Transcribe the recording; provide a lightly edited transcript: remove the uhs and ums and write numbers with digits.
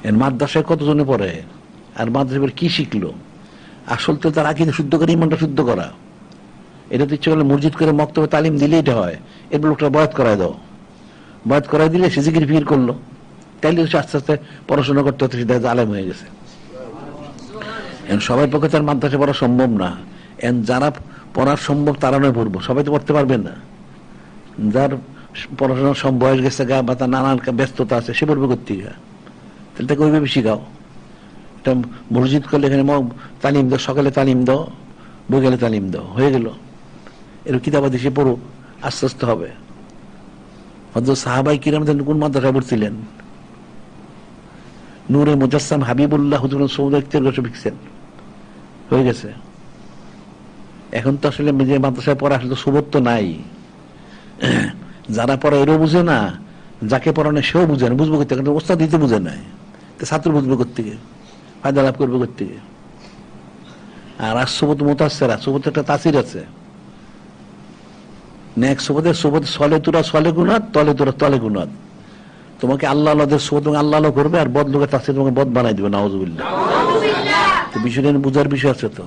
এর মাদ্রাসায় কতজনে পড়ে, আর মাদ্রাসায় কি শিখলো? আসল তো তার আকীদা শুদ্ধ করে, ইমানটা শুদ্ধ করা। এটা তো ইচ্ছে করলে মসজিদ করে মক্তবে তালিম দিলে এটা হয়। এরপর লোকটা বয়াত করায় দাও, বয়াত করাই দিলে সে জিকির ফিকির করলো, তাইলে আস্তে আস্তে পড়াশোনা করতে হতে সেটা আলেম হয়ে গেছে। সবার পক্ষে তার মাদ্রাসা পড়া সম্ভব না। যারা পড়ার সম্ভব তারা নয় পড়বো, সবাই তো পড়তে পারবেন না। যার পড়াশোনার সব বয়স গেছে গা, বা তার নানান ব্যস্ততা আছে, সে পড়বে করতে গা, তাহলে তাকে ওইভাবে শিখাও। এটা মসজিদ করলে এখানে তালিম দাও, সকালে তালিম দাও, বিকেলে তালিম দাও, হয়ে গেল। এর কিতাবাদি সে পড়ো, আস্তে আস্তে হবে। হযরত সাহাবাই কিরাম কোন মাদ্রাসায় পড়ছিলেন? নূরে মুজাসসাম হাবিবুল্লাহ হুজুর সৌদি শিখছেন, হয়ে গেছে। এখন তো আসলে যে মাদ্রাসায় পড়া আসলে সুবোধ তো নাই। যারা পড়া এরও বুঝে না, যাকে পড়ানো সেও বুঝে না। বুঝবো করতে, কিন্তু ওস্তাদ দিতে বুঝে নাই, তো ছাত্র বুঝবে কোত্থেকে, ফায়দা লাভ করবে কোত্থেকে? আর সুবোধ মোতাসেরা, সুবোধ একটা তাসির আছে। নেক্সট সুবোধের সুবোধ সলে তুরা সলে গুনাত, তলে তুরা তলে গুনাত। তোমাকে আল্লাহ আল্লাহদের সুবোধ আল্লাহ আল্লাহ করবে, আর বদ লোকের তাসির তোমাকে বদ বানাই দিবে। নাউজুবিল্লাহ। তো বিষয়টা বুঝার বিষয় আছে তো।